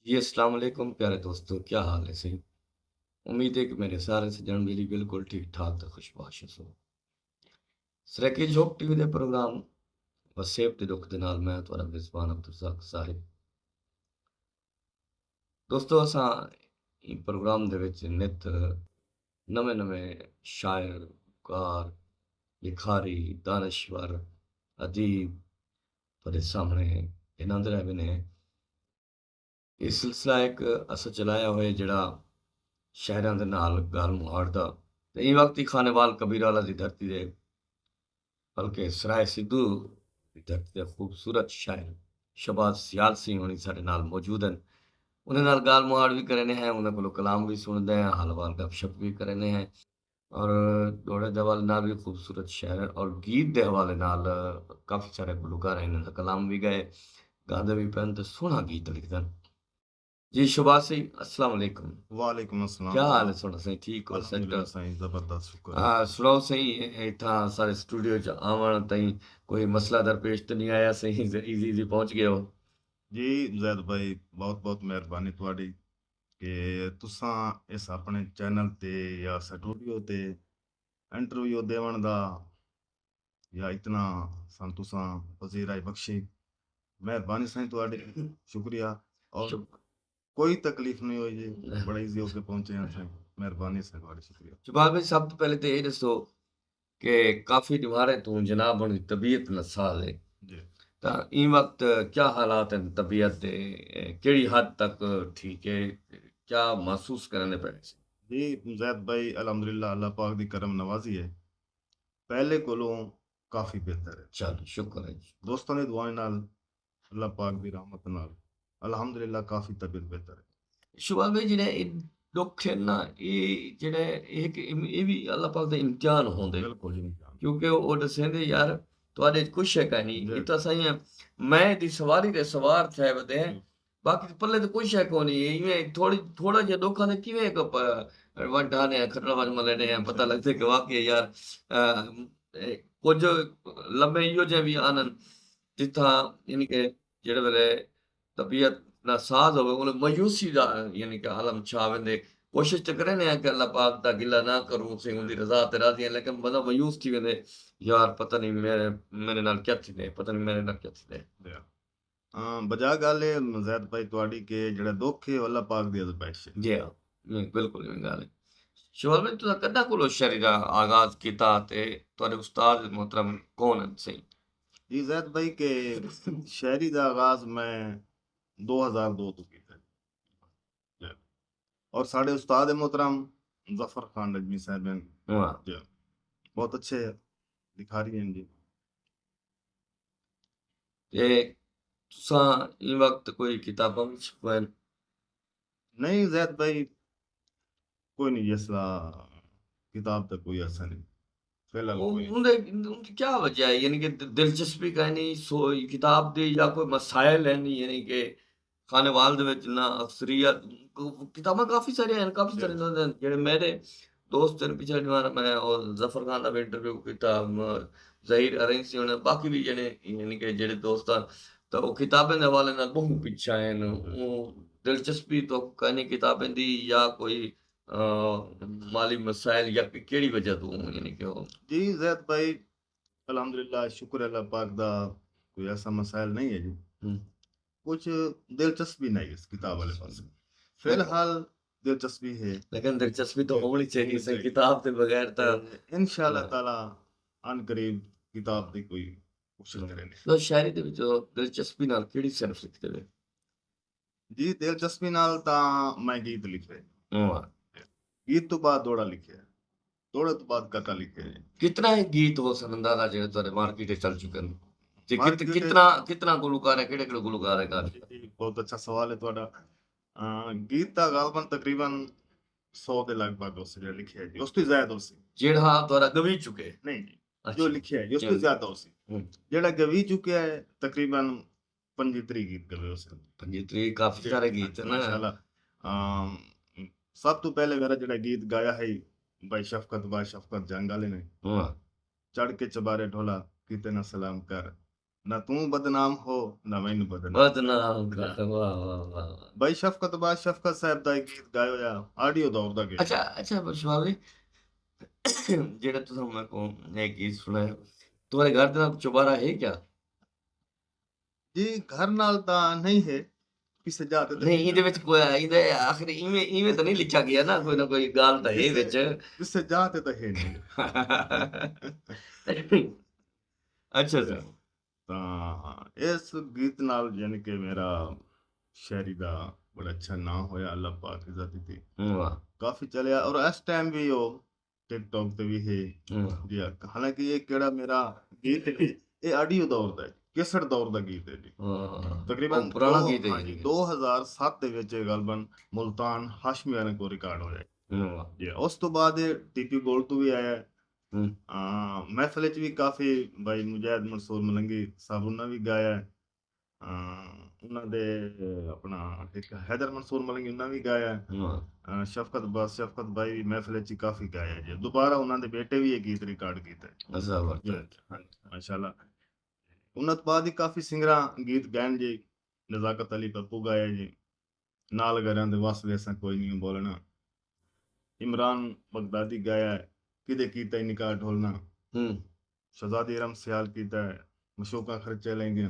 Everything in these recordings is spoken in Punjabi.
जी, अस्सलाम वालेकुम प्यारे दोस्तों, क्या हाल है सही? उम्मीद है कि मेरे सारे सज्जन मेरी बिल्कुल ठीक-ठाक ते खुशबाश हो। ਸਰਾਕੀ ਜੋਕ ਟੀਵੀ ਦੇ ਪ੍ਰੋਗਰਾਮ ਵਸੇਬ ਦੇ ਦੁੱਖ ਦੇ ਨਾਲ ਮੈਂ ਤੁਹਾਡਾ ਮੇਜ਼ਬਾਨ ਅਬਦੁਰਜ਼ਾਕ ਸਾਹਿਬ। ਦੋਸਤੋ ਅਸਾਂ ਇਹ ਪ੍ਰੋਗਰਾਮ ਦੇ ਵਿੱਚ ਨਿੱਤ ਨਵੇਂ-ਨਵੇਂ ਸ਼ਾਇਰ, ਕਾਰ, ਲਿਖਾਰੀ, ਦਾਨਿਸ਼ਵਰ, ਅਦੀਬ ਤੁਹਾਡੇ ਸਾਹਮਣੇ ਇਹਨਾਂ ਦੇ ਰਹੇ ਨੇ। ਇਹ ਸਿਲਸਿਲਾ ਇੱਕ ਅਸਾਂ ਚਲਾਇਆ ਹੋਇਆ ਜਿਹੜਾ ਸ਼ਾਇਰਾਂ ਦੇ ਨਾਲ ਗੱਲ ਮੁਹਾੜ ਦਾ ਤੇ ਇਹ ਵਕਤੀ ਖਾਨੇਵਾਲ ਕਬੀਰਾਲਾ ਦੀ ਧਰਤੀ ਦੇ ਬਲਕਿ ਸਰਾਏ ਸਿੱਧੂ ਦੀ ਧਰਤੀ ਦੇ ਖੂਬਸੂਰਤ ਸ਼ਾਇਰ ਸ਼ਹਬਾਜ਼ ਸਿਆਲ ਸਿੰਘ ਹੋਣੀ ਸਾਡੇ ਨਾਲ ਮੌਜੂਦ ਹਨ। ਉਹਨਾਂ ਨਾਲ ਗਾਲ ਮੁਹਾੜ ਵੀ ਕਰਨੇ हैं, ਉਹਨਾਂ ਕੋਲੋਂ ਕਲਾਮ ਵੀ ਸੁਣਦੇ हैं, ਹਾਲ-ਵਾਲ ਗਪਸ਼ਪ ਵੀ ਕਰਨੇ हैं ਔਰ ਦੌੜੇ ਦੇ ਹਵਾਲੇ ਨਾਲ ਵੀ ਖੂਬਸੂਰਤ ਸ਼ਾਇਰ ਔਰ ਗੀਤ ਦੇ ਹਵਾਲੇ ਨਾਲ ਕਾਫੀ ਸਾਰੇ ਗੁਲੂਕਾਰ ਇਹਨਾਂ ਦਾ ਕਲਾਮ ਵੀ ਗਏ, ਗਾਉਂਦੇ ਵੀ ਪਏ ਤੇ ਸੋਹਣਾ ਗੀਤ ਲਿਖਦੇ ਹਨ। जी शहबाज सिंह अस्सलाम वालेकुम। वालेकुम क्या अस्सलाम हाल है जनाब। थोड़ा सही ठीक हो सेट? अल्हम्दुलिल्लाह साईं ज़बरदस्त शुक्र है। सुनाओ सही इत्थां सारे स्टूडियो च आवन ताईं कोई मसला दरपेश तो नहीं आया सही इजी पहुंच गए हो? जी ज़ैद भाई बहुत-बहुत मेहरबानी तुहाडी कि तुसां इस अपने चैनल ते या स्टूडियो ते इंटरव्यू देवण दा या इतना सन तुसां पज़ीराई बख्शी। मेहरबानी साईं तुहाडी शुक्रिया और शुक कोई तकलीफ नहीं हुई जी, बड़ा ईज़ी होके पहुंचे हैं साईं। मेहरबानी साईं तुहाडी शुक्रिया। शहबाज भाई सब तो पहले तो ये दसो कि काफी बीमार है तू जनाब हुन तबीयत नासाज है जी। तां ई वक्त क्या हालात हैं तबीयत दे केड़ी हद तक ठीक है क्या महसूस करने पे? जी ज़ैद भाई अल्हम्दुलिल्लाह अल्लाह पाक दी करम नवाज़ी है। पहले कोलों काफ़ी बेहतर है। चलो शुक्र है जी। दोस्तों ने दुआएं नाल अल्लाह पाक दी रहमत नाल अल्हम्दुलिल्लाह काफ़ी तबीयत बेहतर है। ਸ਼ੁਭਾ ਭਾਈ ਜਿਹੜੇ ਇਹ ਦੁੱਖ ਹੈ ਨਾ ਇਹ ਜਿਹੜੇ ਇਹ ਵੀ ਅੱਲਾਹ ਪਾਕ ਦਾ ਇਮਤਿਹਾਨ ਹੁੰਦੇ बिल्कुल जी निजान। ਕਿਉਂਕਿ ਉਹ ਦੱਸਦੇ ਯਾਰ ਤੁਹਾਡੇ 'ਚ ਕੁਛ ਹੈ ਨਹੀਂ जी। ਇਹ ਤਾਂ ਸਹੀ ਹੈ ਮੈਂ ਦੀ ਸਵਾਰੀ ਦੇ ਸਵਾਰ ਥੇ ਬਦੇ ਬਾਕੀ ਪੱਲੇ ਤੇ ਕੁਛ ਹੈ ਕੋਈ ਨਹੀਂ ਇਵੇਂ ਥੋੜਾ ਜਿਹਾ ਦੁੱਖਾਂ ਦੇ ਕਿਵੇਂ ਵੱਡਾ ਨੇ ਖਤਰਾ ਵਜ ਮਲੇ ਨੇ ਪਤਾ ਲੱਗਦਾ ਕਿ ਵਾਕਈ ਯਾਰ ਕੁਝ ਲੰਮੇ ਇਹੋ ਜਿਹੇ ਵੀ ਆਨਨ ਜਿੱਥਾਂ ਯਾਨੀ ਕਿ ਜਿਹੜੇ ਵੇਲੇ ਤਬੀਅਤ नासाज़ होवे उन्हें मायूसी दा यानी कि आलम छा वेंदे कोशिश तो करे ने कि अल्लाह पाक दा गिला ना करूं से उनकी रज़ा ते राज़ी हैं लेकिन बंदा मायूस थी वेंदे यार पता नहीं मेरे नाल क्या थी दे पता नहीं मेरे नाल क्या थी दे। जी। बजा गल है ज़ैद भाई तुहाडी के जेड़ा दुख है अल्लाह पाक दी आज़माइश है। जी हाँ, बिल्कुल इवें गल है। शवाल भाई तुसां कदा कोलो शायरी दा आगाज़ कीता ते तुहाडे उस्ताद मोहतरम कौन हन सही? जी ज़ैद भाई के शायरी दा आगाज़ मैं 2002 तो कीता जी। और साढ़े उस्ताद मोहतरम ज़फ़र खान नजमी साहब हैं। वाह! जी। बहुत अच्छे लिखारी हैं जी। ते तुसां इन वक़्त कोई किताबां विच पढ़न? नहीं ज़ैद भाई कोई नहीं ऐसा किताब तो कोई ऐसा नहीं। फिलहाल कोई उनकी क्या वजह है यानी कि दिलचस्पी का नहीं सो किताब दी या कोई मसाइल है नहीं यानी कि खानेवाल दे विच ना अक्सरियत किताबां काफ़ी सारियां हैं काफ़ी जी। सारे जेह्ड़े मेरे दोस्त ने पिछले जमाने मैं और ज़फ़र खान दा भी इंटरव्यू कीता ज़हीर अरैंसी होने बाकी भी जेह्ड़े यानी कि जेह्ड़े दोस्त न तो वो किताबें दे हवाले नाल बहुत पिच्छे आए वो दिलचस्पी तो कहीं किताबें दी या कोई अ, माली मसाइल या केड़ी वजह तो यानी कि वो जी ज़ैद भाई अल्हम्दुलिल्लाह शुक्र है अल्लाह पाक दा कोई ऐसा मसाइल नहीं है जी। हुँ। कुछ दिलचस्पी नहीं है इस किताब वाले अच्छा, पासे। लेकिन फिलहाल दिलचस्पी है। लेकिन दिलचस्पी तो होनी चाहिए होनी सही चाहिए। किताब के बगैर तो इंशाअल्लाह हाँ, ताला अनकरीब किताब दी कोई कोशिश हाँ। करेंगे। तो शायरी ਦੇ ਵਿੱਚ ਦਿਲਚਸਪੀ ਨਾਲ ਕਿਹੜੀ ਸਿਰਫ ਲਿਖਦੇ ਵੇ? जी दिलचस्पी नाल तां मैं गीत लिखे। ਵਾਹ गीत तो बाद दौड़ा लिखे। दौड़े तो बाद कथा लिखे। कितना है गीत हो सकदा ਦਾ ਜਿਹੜੇ ਤੁਹਾਡੇ ਮਾਰਕੀਟ ਵਿੱਚ ਚੱਲ ਚੁੱਕੇ ਨੇ ਤੇ मार्केट कितना गुलकार है किहड़े किहड़े गुलकार है कार जी, बहुत अच्छा सवाल है तुहाडा। गीत तां गालबन तकरीबन 100 ਦੇ ਲਗਭਗ ਉਸ ਜਿਹੜੇ ਲਿਖੇ ਹੈ ਜੀ ਉਸ ਤੋਂ ਜ਼ਿਆਦਾ ਉਸ ਜਿਹੜਾ ਤੁਹਾਡਾ ਗਵੀ ਚੁੱਕੇ ਨਹੀਂ ਜੀ ਜੋ ਅੱਛਾ ਲਿਖਿਆ ਹੈ ਜੀ ਉਸ ਤੋਂ ਚਲੋ ਜ਼ਿਆਦਾ ਉਸ ਹੂੰ ਜਿਹੜਾ ਗਵੀ ਚੁੱਕਿਆ ਹੈ ਤਕਰੀਬਨ 25 ਗੀਤ ਗਵੇ ਉਸ ਪੰਜੀ ਤਰੀਕ ਕਾਫੀ ਸਾਰੇ ਗੀਤ ਹੈ ਨਾ ਮਾਸ਼ਾਅੱਲਾ। ਅਮ, ਸਭ ਤੋਂ ਪਹਿਲੇ ਮੇਰਾ ਜਿਹੜਾ ਗੀਤ ਗਾਇਆ ਹੈ ਬਾਈ ਸ਼ਫਕਤ ਜੰਗ ਵਾਲੇ ਨੇ ਵਾਹ ਚੜ ਕੇ ਚਬਾਰੇ ਢੋਲਾ ਕੀਤੇ ਨਾ ਸਲਾਮ ਕਰ ਨਾ ਤੂੰ ਬਦਨਾਮ ਹੋ ਨਾ ਮੈਨੂੰ ਬਦਨਾਮ ਬਦਨਾਮ ਕਰ, ਵਾਹ ਵਾਹ ਵਾਹ ਵਾਹ। ਬਾਈ ਸ਼ਫਕਤ ਬਾਦ ਸ਼ਫਕਤ ਸਾਹਿਬ ਦਾ ਇੱਕ ਗੀਤ ਗਾਇਆ ਆ ਆਡੀਓ ਦੌਰ ਦਾ ਗੀਤ ਅੱਛਾ ਅੱਛਾ ਬਸ਼ਵਾਲੀ, ਜਿਹੜਾ ਤੁਸੀਂ ਮੇਰੇ ਕੋ ਇਹ ਗੀਤ ਸੁਣਾਇਆ, ਤੁਹਾਡੇ ਘਰ ਦੇ ਨਾਲ ਚੁਬਾਰਾ ਹੈ ਕਿਆ? ਜੀ ਘਰ ਨਾਲ ਤਾਂ ਨਹੀਂ ਹੈ ਕਿਸੇ ਜਾਤ ਦਾ ਨਹੀਂ ਇਹਦੇ ਵਿੱਚ ਕੋਈ ਇਹਦੇ ਆਖਰੀ ਇਵੇਂ ਇਵੇਂ ਤਾਂ ਨਹੀਂ ਲਿਖਿਆ ਗਿਆ ਨਾ, ਕੋਈ ਨਾ ਕੋਈ ਗੱਲ ਤਾਂ ਹੈ ਵਿੱਚ। ਕਿਸੇ ਜਾਤ ਤਾਂ ਹੈ ਨਹੀਂ ਅੱਛਾ ਅੱਛਾ। ਤਾਂ ਇਸ ਗੀਤ ਨਾਲ ਯਾਨੀ ਕਿ ਮੇਰਾ ਸ਼ਾਇਰੀ ਦਾ ਬੜਾ ਅੱਛਾ ਨਾਂ ਹੋਇਆ, ਅੱਲਾਹ ਪਾਕ ਦੀ ਜ਼ਾਤੀ ਤੇ ਵਾਹ ਕਾਫੀ ਚੱਲਿਆ। ਔਰ ਇਸ ਟਾਈਮ ਵੀ ਉਹ ਟਿਕਟੌਕ ਤੇ ਵੀ ਹੈ ਵਾਹ ਜੀ। ਹਾਲਾਂਕਿ ਇਹ ਕਿਹੜਾ ਮੇਰਾ ਗੀਤ ਹੈ, ਇਹ ਆਡੀਓ ਦੌਰ ਦਾ ਹੈ, ਕੇਸਟ ਦੌਰ ਦਾ ਗੀਤ ਹੈ ਜੀ। ਵਾਹ, ਤਕਰੀਬਨ ਉਹ ਪੁਰਾਣਾ ਦੋ- ਗੀਤ ਹੈ ਹਾਂਜੀ, ਇਹ। 2007 ਦੇ ਵਿੱਚ ਇਹ ਗਲਬਨ ਮੁਲਤਾਨ ਹਾਸ਼ਮੀਆਂ ਨੇ ਕੋ ਰਿਕਾਰਡ ਹੋਇਆ ਵਾਹ। ਜੀ। ਉਸ ਤੋਂ ਬਾਅਦ ਇਹ ਟੀਪੀ ਗੋਲਡ ਤੋਂ ਵੀ ਆਇਆ ਹੈ। ਹੂੰ। ਮਹਿਫਲ 'ਚ ਵੀ ਕਾਫੀ ਬਾਈ ਮੁਜਾਹਿਦ ਮਨਸੂਰ ਮਲੰਗੀ ਸਾਹਿਬ ਉਹਨਾਂ ਵੀ ਗਾਇਆ ਹੈ। ਉਹਨਾਂ ਦੇ ਆਪਣਾ ਇੱਕ ਹੈਦਰ ਮਨਸੂਰ ਮਲੰਗੀ ਉਹਨਾਂ ਵੀ ਗਾਇਆ ਹੈ। ਵਾਹ। ਸ਼ਫਕਤ ਬਾਈ ਵੀ ਮਹਿਫਲ 'ਚ ਹੀ ਕਾਫੀ ਗਾਇਆ ਜੀ। ਦੁਬਾਰਾ ਉਹਨਾਂ ਦੇ ਬੇਟੇ ਵੀ ਇਹ ਗੀਤ ਰਿਕਾਰਡ ਕੀਤਾ ਹੈ। ਹਾਂਜੀ ਮਾਸ਼ਾਅੱਲਾ। ਉਹਨਾਂ ਤੋਂ ਬਾਅਦ ਹੀ ਕਾਫੀ ਸਿੰਗਰਾਂ ਗੀਤ ਗਾਇਨ ਜੀ। ਨਜ਼ਾਕਤ ਅਲੀ ਪੱਪੂ ਗਾਇਆ ਜੀ, ਨਾਲ ਗਰਿਆਂ ਦੇ ਵਸ ਵੇਸਾਂ ਕੋਈ ਨਹੀਂ ਬੋਲਣਾ। ਇਮਰਾਨ ਬਗਦਾਦੀ ਗਾਇਆ ਹੈ, ਕਿਦੇ ਕੀਤਾ ਹੀ ਨਿਕਾਹ ਢੋਲਣਾ। ਹੂੰ। ਸ਼ਹਜ਼ਾਦੀ ਰਮ ਸਿਆਲ ਕੀਤਾ ਹੈ, ਮਸ਼ੂਕਾਂ ਖਰਚੇ ਲੈਂਗੇ।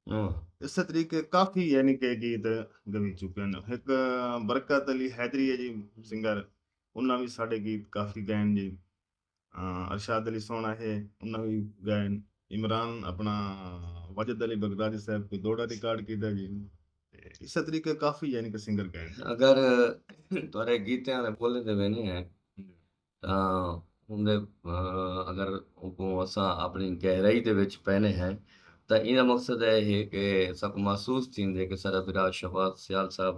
ਵਾਹ। ਇਸੇ ਤਰੀਕੇ ਕਾਫੀ ਯਾਨੀ ਕਿ ਗੀਤ ਗਵੀ ਚੁੱਕੇ ਨੇ। ਇੱਕ ਬਰਕਤ ਅਲੀ ਹੈਦਰੀ ਹੈ ਜੀ ਸਿੰਗਰ, ਉਹਨਾਂ ਵੀ ਸਾਡੇ ਗੀਤ ਕਾਫੀ ਗਾਇਨ ਜੀ। ਅਰਸ਼ਾਦ ਅਲੀ ਸੋਹਣਾ ਹੈ, ਉਹਨਾਂ ਵੀ ਗਾਇਨ। ਇਮਰਾਨ ਆਪਣਾ ਵਾਜਦ ਅਲੀ ਬਗਦਾਦੀ ਸਾਹਿਬ ਕੋਈ ਦੋੜਾ ਰਿਕਾਰਡ ਕੀਤਾ ਜੀ। ਤੇ ਇਸੇ ਤਰੀਕੇ ਕਾਫੀ ਯਾਨੀ ਕਿ ਸਿੰਗਰ ਗਾਇਨ। ਅਗਰ ਤੁਹਾਡੇ ਗੀਤਾਂ ਦੇ ਬੋਲਦੇ ਵੇ ਨਹੀਂ ਹੈ ਤਾਂ ਉਹਦੇ ਅਗਰ ਉਹ ਅਸਾਂ ਆਪਣੀ ਗਹਿਰਾਈ ਦੇ ਵਿੱਚ ਪੈਨੇ ਹੈ ਤਾਂ ਇਹਦਾ ਮਕਸਦ ਇਹ ਹੈ ਕਿ ਸਭ ਮਹਿਸੂਸ ਥींदे कि सारा विराज शहबाज सियाल साहब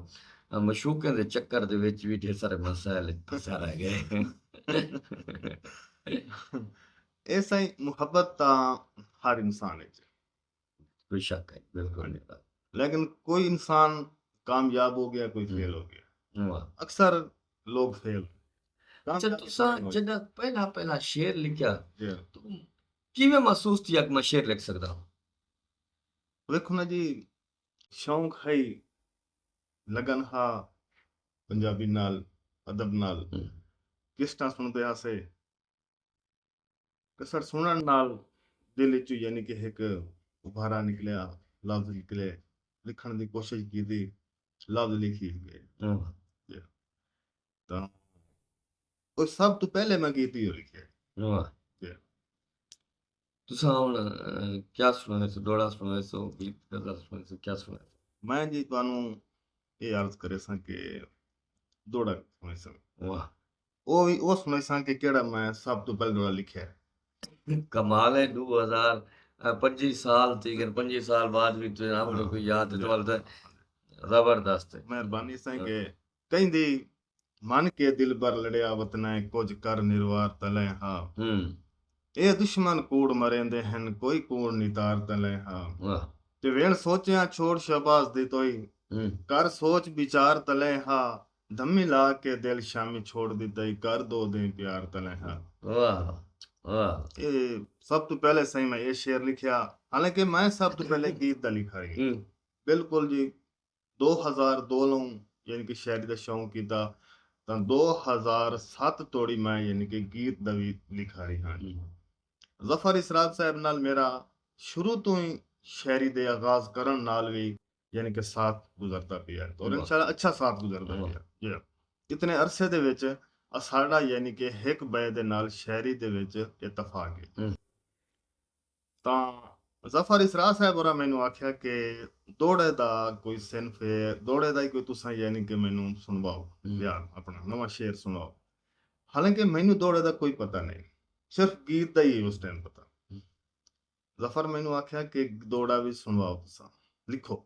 मशूक़े ਦੇ ਚੱਕਰ ਦੇ ਵਿੱਚ ਵੀ ਢੇਰ ਸਾਰੇ ਮਸਾਇਲ ਫਸਾ ਰਹਿ ਗਏ। ਇਹ ਸਹੀ ਮੁਹੱਬਤ ਤਾਂ ਹਰ ਇਨਸਾਨ ਵਿੱਚ, ਕੋਈ ਸ਼ੱਕ ਹੈ ਬਿਲਕੁਲ ਨਹੀਂ। लेकिन कोई इंसान कामयाब हो गया, कोई फेल हो गया। ਵਾਹ। अक्सर लोग फेल ਅੱਛਾ कामयाब ਤੁਸੀਂ नहीं होते। ਜਦੋਂ ਪਹਿਲਾ ਸ਼ੇਰ ਲਿਖਿਆ जी। ਤਾਂ ਕਿਵੇਂ ਮਹਿਸੂਸ ਕੀਤਾ ਕਿ ਮੈਂ ਸ਼ੇਰ ਲਿਖ ਸਕਦਾ ਹਾਂ? देखो ना जी, शौक है ही, लगन हा पंजाबी नाल अदब नाल किस्तां सुनते आसे कसर सुनन नाल दिल विचों यानी कि एक उभारा निकलिया, लफ्ज निकले, लिखण दी कोशिश कीती, लफ्ज लिखी गए। जी। ਤਾਂ ਉਹ ਸਭ ਤੋਂ ਪਹਿਲੇ ਮੈਂ ਗੀਤ ਹੀ ਲਿਖਿਆ। ਵਾਹ। ਜੀ। ਤੁਸੀਂ ਹੁਣ ਕਿਆ ਸੁਣਾਇਆ ਸੀ? ਦੋੜਾ ਸੁਣਾਇਆ ਸੀ, ਗੀਤ ਗਜ਼ਲ ਸੁਣਾਇਆ ਸੀ, ਕਿਆ ਸੁਣਾਇਆ ਸੀ? ਮੈਂ ਜੀ ਤੁਹਾਨੂੰ ਇਹ ਅਰਜ਼ ਕਰੇ ਸਾਂ ਕਿ ਦੋੜਾ ਸੁਣੇ ਸਾਂ। ਵਾਹ। ਉਹ ਵੀ ਉਹ ਸੁਣੇ ਸਾਂ ਕਿ ਕਿਹੜਾ ਮੈਂ ਸਭ ਤੋਂ ਪਹਿਲਾਂ ਦੋੜਾ ਲਿਖਿਆ। ਕਮਾਲ ਹੈ। 2025 ਸਾਲ ਥी गए, 25 साल बाद भी तो आपको कोई याद तो वालदा ਜ਼ਬਰਦਸਤ ਹੈ। ਮਿਹਰਬਾਨੀ ਸਾਂ ਕਿ ਕਹਿੰਦੀ ਮਨ ਕੇ ਦਿਲ ਬਰ ਲੜਿਆ ਵਤਨਾ ਕੁਝ ਕਰ ਨਿਰਵਾਰ ਤਲੇ ਹਾਂ। ਇਹ ਦੁਸ਼ਮਣ ਕੂੜ ਮਰੇਂਦੇ ਹਨ, ਕੋਈ ਕੂੜ ਨਹੀਂ ਤਾਰ ਤਲੇ ਹਾਂ। ਵਾਹ। ਤੇ ਵੇਣ ਸੋਚਿਆ ਛੋੜ ਸ਼ਬਾਜ਼ ਦੀ ਤੋਈ, ਕਰ ਸੋਚ ਵਿਚਾਰ ਤਲੇ ਹਾਂ। ਧੰਮੀ ਲਾ ਕੇ ਦਿਲ ਸ਼ਾਮੀ ਛੋੜ ਦਿੱਤਾ ਕਰ ਦੋ ਦੇ ਪਿਆਰ ਤਲੇ ਹਾਂ। ਵਾਹ ਵਾਹ। ਇਹ ਸਭ ਤੋਂ ਪਹਿਲੇ ਸਹੀ ਮੈਂ ਇਹ ਸ਼ੇਰ ਲਿਖਿਆ, ਹਾਲਾਂਕਿ ਮੈਂ ਸਭ ਤੋਂ ਪਹਿਲੇ ਗੀਤ ਦਾ ਲਿਖਾ ਰਹੀ ਬਿਲਕੁਲ ਜੀ। 2002 ਨੂੰ ਯਾਨੀ ਕਿ ਸ਼ਾਇਰੀ ਦਾ ਸ਼ੌਂਕ ਕੀਤਾ ਤਾਂ 2007 ਤੋੜੀ ਮੈਂ ਯਾਨੀ ਕਿ ਗੀਤ ਦਾ ਵੀ ਲਿਖਾ ਰਹੀ ਹਾਂ। ਜ਼ਫਰ ਇਸਰਾਰ ਸਾਹਿਬ ਨਾਲ ਮੇਰਾ ਸ਼ੁਰੂ ਤੋਂ ਹੀ ਸ਼ਾਇਰੀ ਦੇ ਆਗਾਜ਼ ਕਰਨ ਨਾਲ ਵੀ ਯਾਨੀ ਕਿ ਸਾਥ ਗੁਜ਼ਰਦਾ ਪਿਆ ਔਰ ਇਨਸ਼ਾਅੱਲਾ ਅੱਛਾ ਸਾਥ ਗੁਜ਼ਰਦਾ ਪਿਆ ਜੀ। ਇਤਨੇ ਅਰਸੇ ਦੇ ਵਿੱਚ ਸਾਡਾ ਯਾਨੀ ਕਿ ਇੱਕ ਬੈ ਦੇ ਨਾਲ ਸ਼ਾਇਰੀ ਦੇ ਵਿੱਚ ਇਤਫਾਕ ਹੈ। ਤਾਂ ਜ਼ਫਰ ਇਸਰਾਰ ਸਾਹਿਬ ਹੋਰਾਂ ਮੈਨੂੰ ਆਖਿਆ ਕਿ ਦੋੜੇ ਦਾ ਕੋਈ ਸਿਨਫ ਹੈ, ਦੋੜੇ ਦਾ ਹੀ ਕੋਈ ਤੁਸੀਂ ਯਾਨੀ ਕਿ ਮੈਨੂੰ ਸੁਣਵਾਓ ਯਾਰ, ਆਪਣਾ ਨਵਾਂ ਸ਼ੇਰ ਸੁਣਾਓ। ਹਾਲਾਂਕਿ ਮੈਨੂੰ ਦੋੜੇ ਦਾ ਕੋਈ ਪਤਾ ਨਹੀਂ, ਸਿਰਫ ਗੀਤ ਦਾ ਹੀ ਉਸ ਟਾਈਮ ਪਤਾ। ਜ਼ਫਰ ਮੈਨੂੰ ਆਖਿਆ ਕਿ ਦੋੜਾ ਵੀ ਸੁਣਵਾਓ, ਤੁਸੀਂ ਲਿਖੋ।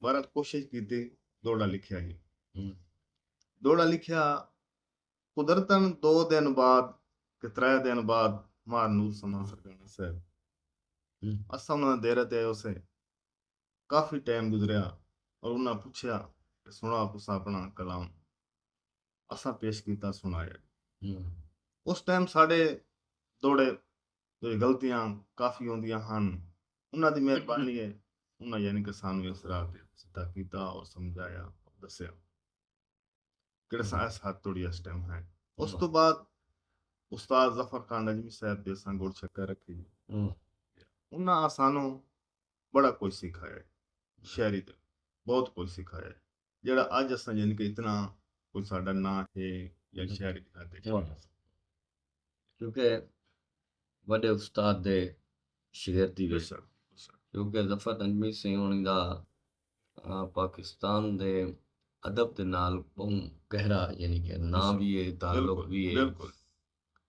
ਬਾਰਾਂ ਕੋਸ਼ਿਸ਼ ਕੀਤੀ, ਦੋੜਾ ਲਿਖਿਆ ਜੀ। ਦੋੜਾ ਲਿਖਿਆ ਕੁਦਰਤਨ 2 ਦਿਨ ਬਾਅਦ ਕਿ 3 ਦਿਨ ਬਾਅਦ ਮਾਰਨੂਰ ਸਮਾਂ ਸਰਗਾਣਾ ਸਾਹਿਬ ਅਸਾਂ ਉਹਨਾਂ ਦੇ ਡੇਰੇ ਤੇ ਆਏ। ਉਸੇ ਕਾਫੀ ਟਾਈਮ ਗੁਜ਼ਰਿਆ ਔਰ ਉਹਨਾਂ ਪੁੱਛਿਆ ਕਿ ਸੁਣਾ ਤੁਸੀਂ ਆਪਣਾ ਕਲਾਮ। ਅਸਾਂ ਪੇਸ਼ ਕੀਤਾ, ਸੁਣਾਇਆ। ਉਸ ਟਾਈਮ ਸਾਡੇ ਦੋੜੇ ਗਲਤੀਆਂ ਕਾਫੀ ਹੁੰਦੀਆਂ ਹਨ ਉਹਨਾਂ ਦੀ ਮਿਹਰਬਾਨੀ ਹੈ, ਉਹਨਾਂ ਯਾਨੀ ਕਿ ਸਾਨੂੰ ਇਸ ਰਾਹ ਤੇ ਸਿੱਧਾ ਕੀਤਾ ਔਰ ਸਮਝਾਇਆ, ਦੱਸਿਆ ਕਿਹੜੇ ਸਾਇੰਸ ਹੱਥ ਤੋੜੀ ਇਸ ਟਾਈਮ ਹੈ। ਉਸ ਤੋਂ ਬਾਅਦ ਉਸਤਾਦ ਜ਼ਫਰ ਖਾਨ ਨਜਮੀ ਸਾਹਿਬ ਦੇ ਸੰਗ ਗੁੜ ਸ਼ੱਕਰ ਰੱਖੀ, ਉਹਨਾਂ ਸਾਨੂੰ ਬੜਾ ਕੁਝ ਸਿਖਾਇਆ ਹੈ, ਸ਼ਾਇਰੀ ਤੇ ਬਹੁਤ ਕੁਝ ਸਿਖਾਇਆ ਹੈ, ਜਿਹੜਾ ਅੱਜ ਅਸਾਂ ਯਾਨੀ ਕਿ ਇਤਨਾ ਕੋਈ ਸਾਡਾ ਨਾਂ ਹੈ ਜਾਂ ਸ਼ਾਇਰੀ ਦਿਖਾਤੇ ਕਿਉਂਕਿ ਵੱਡੇ ਉਸਤਾਦ ਦੇ ਸ਼ਾਗਿਰਦੀ ਵਿੱਚ, ਕਿਉਂਕਿ ਜ਼ਫਰ ਨਜਮੀ ਸਿੰਘ ਹੋਣੀ ਦਾ ਪਾਕਿਸਤਾਨ ਦੇ ਅਦਬ ਦੇ ਨਾਲ ਬਹੁਤ ਗਹਿਰਾ ਯਾਨੀ ਕਿ ਨਾਂ ਵੀ ਹੈ, ਤਾਲੁਕ ਵੀ ਹੈ। ਬਿਲਕੁਲ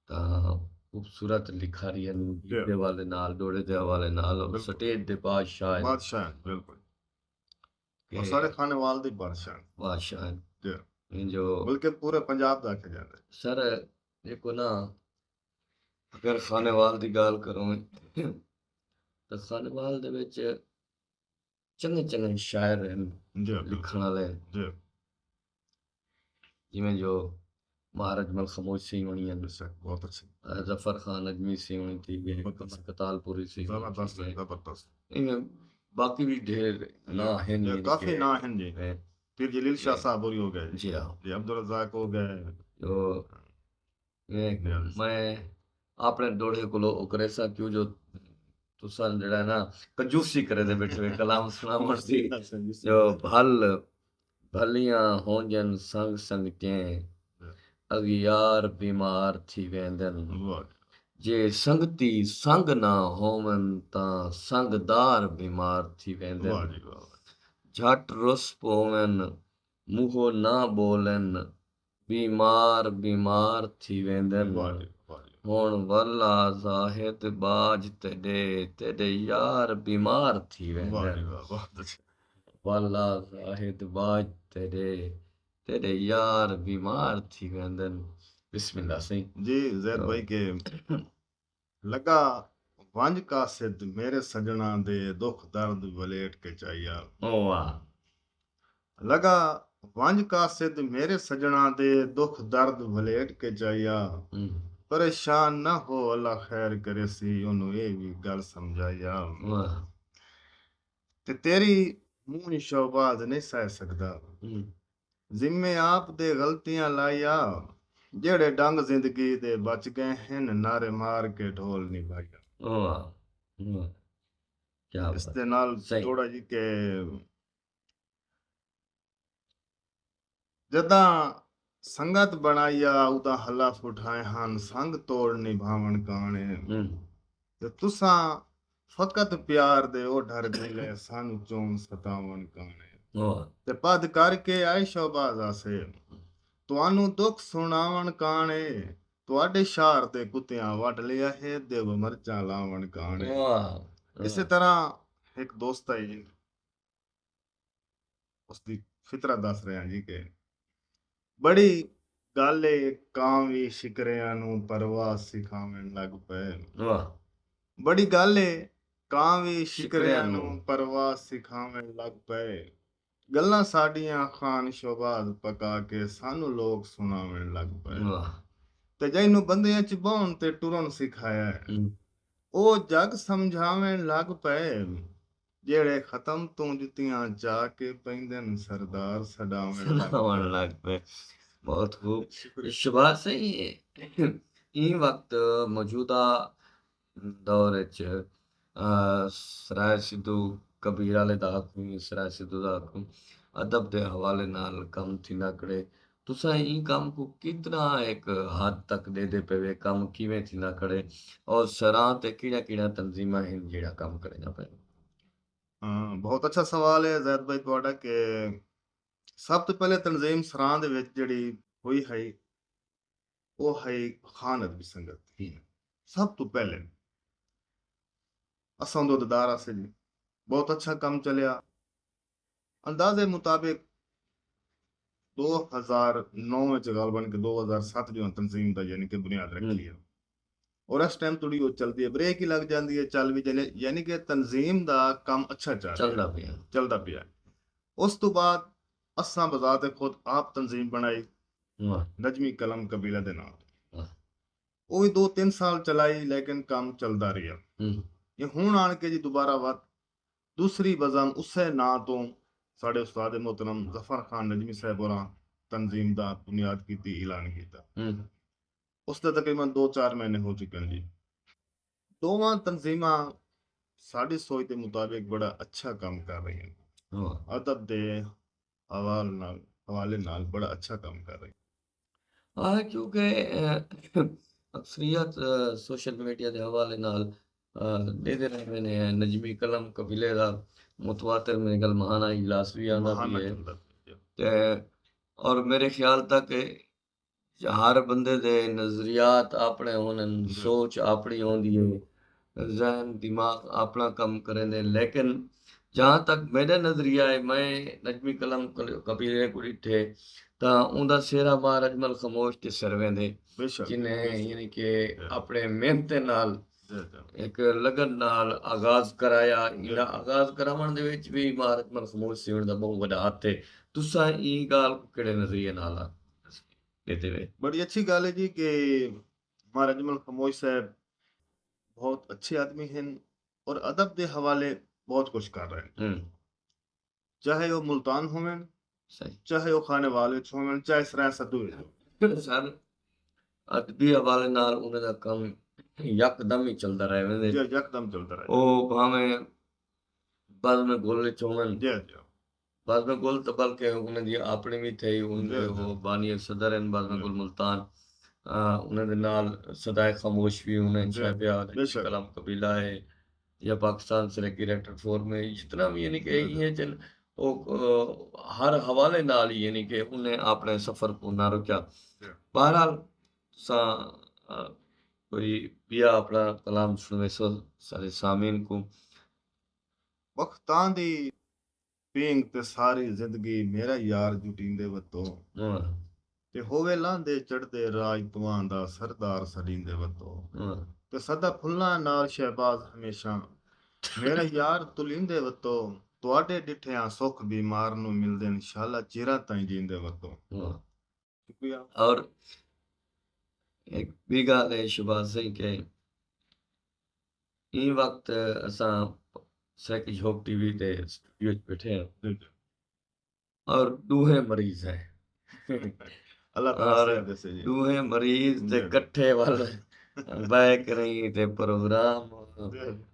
ਤਾਂ ਖੂਬਸੂਰਤ ਲਿਖਾਰੀ ਗੀਤ ਦੇ ਹਵਾਲੇ ਨਾਲ, ਡੋੜੇ ਦੇ ਹਵਾਲੇ ਨਾਲ, ਸਟੇਜ ਦੇ ਬਾਦਸ਼ਾਹ ਬਾਦਸ਼ਾਹ ਬਿਲਕੁਲ, ਔਰ ਸਾਡੇ ਖਾਨੇਵਾਲ ਦੇ ਬਾਦਸ਼ਾਹ ਜੋ ਬਲਕਿ ਪੂਰੇ ਪੰਜਾਬ ਦਾ ਆਖਿਆ ਜਾਂਦਾ ਸਰ। ਦੇਖੋ ਨਾ, ਅਗਰ ਖਾਨੇਵਾਲ ਦੀ ਗੱਲ ਕਰੋ ਤਾਂ ਖਾਨੇਵਾਲ ਦੇ ਵਿੱਚ ਚੰਗੇ ਚੰਗੇ ਸ਼ਾਇਰ ਹਨ ਲਿਖਣ ਵਾਲੇ, ਜਿਵੇਂ ਜੋ ਮਹਾਰਾਜ ਮਲ ਖਾਮੋਸ਼ ਸਿੰਘ ਹੋਣੀ ਹੈ, ਬਹੁਤ ਅੱਛੇ, ਜ਼ਫਰ ਖਾਨ ਨਜਮੀ ਸਿੰਘ ਹੋਣੀ थी, ਕਤਾਲਪੁਰੀ ਸੀ, ਬਾਕੀ ਵੀ ਢੇਰ ਨਾ ਹਨ, ਕਾਫੀ ਨਾ ਹਨ ਜੀ। फिर जलील शाह साहब हो गए जी हाँ, जी, अब्दुल रज़ाक हो गए। जो मैं अपने दोड़े को करे सा क्यों जो तुसा जड़ा है ना कंजूसी करे दे बैठे कलाम सुनावण दी, जो भलियां होंजन संग संग के अगियार बीमार थी वेंदन, जे संगती संग ना होवन तां संगदार बीमार थी वेंदन, झट रुस पोवन मुहो ना बोलन बीमार बीमार थी वेंदन, हुण वल्ला ज़ाहिद बाज तेरे यार बीमार थी वेंदन, वल्ला ज़ाहिद बाज तेरे यार बीमार थी वेंदन। बिस्मिल्लाह सही जी ज़ैद भाई के लगा वंज का सिद्ध मेरे सजना दे दुख दर्द वलेट के चाहिया, ओ वाह, लगा वंज का सिद्ध मेरे सजना दे दुख दर्द वलेट के चाहिया, परेशान ना हो अल्लाह खैर करे सी ओनू ये भी गल समझाया, ते तेरी मुंह शौबाज नहीं सह सकदा, जिम्मे आप दे गलतियां लाया, जेड़े डंग जिंदगी दे बच गए हैं नारे मार के ढोल निभाया। ਇਸ ਦੇ ਨਾਲ ਥੋੜਾ ਜੀ ਕਿ ਜਦਾਂ ਸੰਗਤ ਬਣਾਇਆ ਉਹਦਾ ਹੱਲਾ ਉਠਾਏ ਹਨ ਸੰਗ ਤੋੜ ਨਿਭਾਵਣ ਕਾਣੇ, ਤੇ ਤੁਸਾਂ ਫਕਤ ਪਿਆਰ ਦੇ ਉਹ ਡਰ ਗਏ ਸਾਨੂੰ ਚੋਣ ਸਤਾਵਣ ਕਾਣੇ, ਤੇ ਪਦ ਕਰਕੇ ਆਏ ਸ਼ੋਬਾਜ਼ ਆਸੇ ਤੁਹਾਨੂੰ ਦੁੱਖ ਸੁਣਾਵਣ ਕਾਣੇ, ਤੁਹਾਡੇ ਸ਼ਾਰ ਦੇ ਕੁੱਤਿਆਂ ਵੱਢ ਲਿਆ ਹੈ ਦੇਵ ਮਰਚਾਂ ਲਾਵਣ ਕਾਣੇ। ਇਸੇ ਤਰ੍ਹਾਂ ਇੱਕ ਦੋਸਤ ਹੈ ਜੀ, ਉਸਦੀ ਫਿਤਰਤ ਦੱਸ ਰਿਹਾ ਜੀ ਕਿ ਬੜੀ ਗੱਲ ਏ ਕਾਂ ਵੀ ਸ਼ਿਕਰਿਆਂ ਨੂੰ ਪਰਵਾਹ ਸਿਖਾਵਣ ਲੱਗ ਪਏ, ਬੜੀ ਗੱਲ ਏ ਕਾਂ ਵੀ ਸ਼ਿਕਰਿਆਂ ਨੂੰ ਪਰਵਾਹ ਸਿਖਾਵਣ ਲੱਗ ਪਏ, ਗੱਲਾਂ ਸਾਡੀਆਂ ਖਾਨ ਸ਼ੋਬਾਜ਼ ਪਕਾ ਕੇ ਸਾਨੂੰ ਲੋਕ ਸੁਣਾਵਣ ਲੱਗ ਪਏ, ਤੇ ਜਿਹਨੂੰ ਬੰਦਿਆਂ ਚ ਬਹਣ ਤੇ ਟੁਰਨ ਸਿਖਾਇਆ ਉਹ ਜਗ ਸਮਝਾਵਣ ਲੱਗ ਪਏ, ਜਿਹੜੇ ਖਤਮ ਤੋਂ ਜੁੱਤੀਆਂ ਜਾ ਕੇ ਪੈਂਦੇ ਨੇ ਸਰਦਾਰ ਸਡਾਵਣ ਲੱਗ ਪਏ। बहुत खूब शबाज सही ई वक्त मौजूदा दौर सराय सिद्धू कबीर वाले दा हुकम, सराय सिद्धू दा हुकम अदब दे हवाले नाल कम थींदा करे, तुसां ई कम को कितना एक हद तक दे पवे, कम किवें थींदा करे और सरां ते किहड़ा तंजीमां हैं जेड़ा काम करना पे। बहुत अच्छा सवाल है ज़ैद भाई तुहाडा कि ਸਭ ਤੋਂ ਪਹਿਲੇ ਤਨਜ਼ੀਮ ਸਰਾਂ ਦੇ ਵਿੱਚ ਜਿਹੜੀ ਹੋਈ ਹੈ ਉਹ ਹੈ ਖਾਨ ਅਦਬੀ ਸੰਗਤ, ਸਭ ਤੋਂ ਪਹਿਲੇ ਅਸਾਂ ਦਾ ਦਦਾਰਾ ਸੀ ਜੀ, ਬਹੁਤ ਅੱਛਾ ਕੰਮ ਚੱਲਿਆ, ਅੰਦਾਜ਼ੇ ਮੁਤਾਬਿਕ 2009 ਵਿੱਚ ਗਾਲਬਨ ਕਿ 2007 ਜੋ ਤਨਜ਼ੀਮ ਦਾ ਯਾਨੀ ਕਿ ਬੁਨਿਆਦ ਰੱਖੀ ਹੈ, ਔਰ ਇਸ ਟਾਈਮ ਥੋੜੀ ਉਹ ਚਲਦੀ ਹੈ, ਬ੍ਰੇਕ ਹੀ ਲੱਗ ਜਾਂਦੀ ਹੈ, ਚੱਲ ਵੀ ਜਾਂਦੀ, ਯਾਨੀ ਕਿ ਤਨਜ਼ੀਮ ਦਾ ਕੰਮ ਅੱਛਾ ਚੱਲਦਾ ਪਿਆ। ਉਸ ਤੋਂ ਬਾਅਦ ਅਸਾਂ ਬਜ਼ਾਤੇ ਖੁਦ ਆਪ ਤਨਜ਼ੀਮ ਬਣਾਈ ਨਜਮੀ ਕਲਮ ਕਬੀਲਾ ਦੇ ਨਾਲ, ਉਹ ਵੀ 2-3 ਸਾਲ ਚਲਾਈ ਲੇਕਿਨ ਕੰਮ ਚੱਲਦਾ ਰਿਹਾ, ਇਹ ਹੁਣ ਆਣ ਕੇ ਜੀ ਦੁਬਾਰਾ ਦੂਸਰੀ ਬਜ਼ਮ ਉਸੇ ਨਾਂ ਤੋਂ ਸਾਡੇ ਉਸਤਾਦ ਮੁਹਤਰਮ ਜ਼ਫਰ ਖਾਨ ਨਜਮੀ ਸਾਹਿਬ ਹੋਰਾਂ ਤਨਜ਼ੀਮ ਦਾ ਬੁਨਿਆਦ ਕੀਤੀ, ਐਲਾਨ ਕੀਤਾ। ਉਸ ਦਾ ਤਕਰੀਬਨ 2-4 ਮਹੀਨੇ ਹੋ ਚੁੱਕੇ ਨੇ ਜੀ। ਦੋਵਾਂ ਤਨਜ਼ੀਮਾਂ ਸਾਡੀ ਸੋਚ ਦੇ ਮੁਤਾਬਿਕ ਬੜਾ ਅੱਛਾ ਕੰਮ ਕਰ ਰਹੀਆਂ ਨੇ, ਅਦਬ ਦੇ ਹਵਾਲੇ ਨਾਲ ਬੜਾ ਅੱਛਾ ਕੰਮ ਕਰ ਰਹੀ। ਹਾਂ, ਕਿਉਂਕਿ ਅਕਸਰੀਅਤ ਸੋਸ਼ਲ ਮੀਡੀਆ ਦੇ ਹਵਾਲੇ ਨਾਲ ਦੇਦੇ ਰਹੇ ਨੇ। ਨਜਮੀ ਕਲਮ ਕਬੀਲੇ ਦਾ ਮੁਤਵਾਤਰ ਮੇਰੇ ਗੱਲ ਮਹਾਨਾ ਇਜਲਾਸ ਵੀ ਆਉਂਦਾ ਵੀ ਹੈ ਤੇ ਔਰ ਮੇਰੇ ਖਿਆਲ ਤੱਕ ਹਰ ਬੰਦੇ ਦੇ ਨਜ਼ਰੀਆਤ ਆਪਣੇ ਹੋਣ, ਸੋਚ ਆਪਣੀ ਆਉਂਦੀ ਹੈ, ਜ਼हन दिमाग अपना कम करेंदे। लेकिन जहाँ तक मेरा नज़रिया है, मैं नजमी कलम कबीले को डिठे ਤਾਂ ਉਹਦਾ ਸਿਹਰਾ ਬਾਰ ਅਜਮਲ ਖਾਮੋਸ਼ ਤੇ ਸਰਵੇਂ ਦੇ ਜਿਹਨੇ ਯਾਨੀ ਕਿ ਆਪਣੇ ਮਿਹਨਤ ਦੇ ਨਾਲ ਇੱਕ ਲਗਨ ਨਾਲ ਆਗਾਜ਼ ਕਰਾਇਆ। ਇਹਦਾ ਆਗਾਜ਼ ਕਰਾਉਣ ਦੇ ਵਿੱਚ ਵੀ ਮਾਰ ਅਜਮਲ ਖਾਮੋਸ਼ ਸਿਵਣ ਦਾ ਬਹੁਤ ਵੱਡਾ ਹੱਥ ਹੈ। ਤੁਸੀਂ ਇਹ ਗੱਲ ਕਿਹੜੇ ਨਜ਼ਰੀਏ ਨਾਲ लेते हुए? बड़ी अच्छी गल है जी कि मार अजमल खामोश साहब बहुत अच्छे आदमी हैं और अदब के हवाले बहुत कुछ कर रहे हैं, चाहे वो मुल्तान होवें, चाहे वो खाने वाले होवें, चाहे सराय सदू सर अदबी हवाले नाल उन्हें दा काम यकदम ही चलता रहे। यकदम चलता रहे। ओ भाਵੇਂ बाद में गोल चोमन जी बाद में गोल तो बल्कि उन्हें दी अपनी भी थे उनके वो बानी सदर हैं बाद में गोल मुल्तान उन्हें दे नाल सदाए खामोश भी उन्हें छापिया कलम कबीला है या पाकिस्तान से डायरेक्टर फोर में जितना भी यानी कि ये जन वो हर हवाले नाल यानी कि उन्हें अपने सफर को ना रुका। बहरहाल सा कोई पिया अपना कलाम सुनवे सो सारे सामीन को वक्तां दी ਪੀਂਗ ਤੇ ਸਾਰੀ ਜ਼ਿੰਦਗੀ ਮੇਰਾ ਯਾਰ ਜੁਟੀਂਦੇ ਵੱਤੋਂ ਤੇ ਹੋਵੇ ਲਾਂਦੇ ਚੜਦੇ ਰਾਜ ਤਵਾਂ ਦਾ ਸਰਦਾਰ ਸਲੀਂਦੇ ਵੱਤੋਂ ਤੇ ਸਦਾ ਫੁੱਲਾਂ ਨਾਲ ਸ਼ਹਿਬਾਜ਼ ਹਮੇਸ਼ਾ ਮੇਰਾ ਯਾਰ ਤੁਲਿੰਦੇ ਵੱਤੋਂ ਤੁਹਾਡੇ ਡਿਠਿਆਂ ਸੁੱਖ ਬਿਮਾਰ ਨੂੰ ਮਿਲਦੇ ਇਨਸ਼ਾਅੱਲਾ ਚਿਰਾਂ ਤਾਈਂ ਜੀਂਦੇ ਵੱਤੋਂ। ਸ਼ੁਕਰੀਆ। और एक भी गाल है शहबाज सिंह के ई वक्त असां सैकी झोक टीवी ते स्टूडियो च बैठे हैं और दूहे मरीज है और दूहे मरीज ते कट्ठे वाल बैक रही ते प्रोग्राम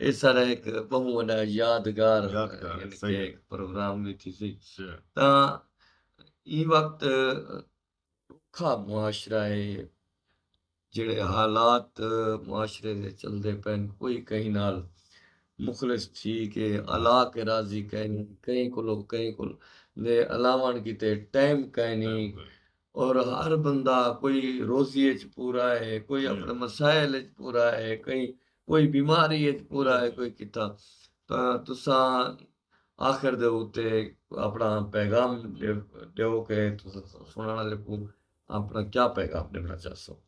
इस तरह एक बहुत बड़ा यादगार प्रोग्राम भी थी सी ता ई वक्त औखा मुआशरा है ਜਿਹੜੇ ਹਾਲਾਤ ਮੁਆਸ਼ਰੇ ਦੇ ਚਲਦੇ ਪੈਣ ਕੋਈ ਕहीं ਨਾਲ मुखलिस थी के अला के राजी कहनी कहीं को ने अलावन किते टाइम कहनी और हर बंदा कोई रोज़ी च पूरा है, कोई अपने मसाइल च पूरा है, कोई बीमारी च पूरा है, कोई किता तुसा आखिर दे उत्ते अपना पैगाम देओ के सुनाने वाले को अपना क्या पैगाम देना चाहते हो?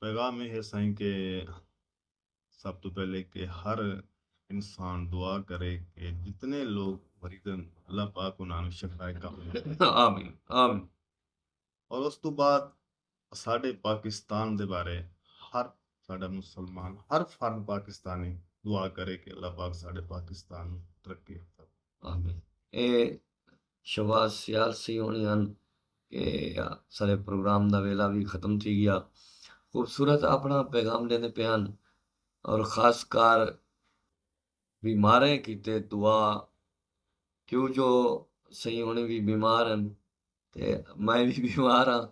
पैगाम ये है साईं के सब तो पहले कि हर इंसान दुआ करे कि जितने लोग मरीजन अल्लाह पाक उन्होंने शिफाए का आमीन आमीन। और उस तो बाद साढ़े पाकिस्तान दे बारे हर साढ़ा मुसलमान हर फर्द पाकिस्तानी दुआ करे कि अल्लाह पाक साढ़े पाकिस्तान तरक्की करे आमीन। ए शहबाज सियाल सी होनी हन कि सारे प्रोग्राम दा वेला भी खत्म थी गया। खूबसूरत अपना पैगाम देने पे हन और खास कर बीमारे किते दुआ क्यों जो सही होने भी बीमार हैं ते मैं भी बीमार हाँ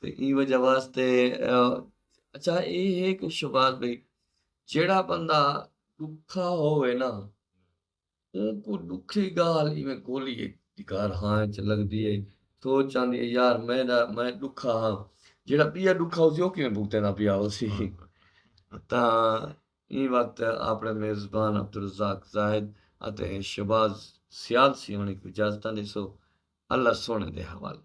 ते ई वजह वास्ते अच्छा ये है कि शहबाज भाई जेड़ा बंदा दुखा होवे ना उनको दुखी गाल इवें गोली दिकार हाँ च लगदी है सोच आंदी है यार मैं दुखा हाँ जेड़ा पिया दुखा उसी ओ किवें भुगते ना पिया उसी ता ई वक्त अपने मेज़बान अब्दुल रज़ाक ज़ाहिद अते शहबाज सियाल सी होने की इजाज़त ॾिसो अल्लाह सोने दे हवाले।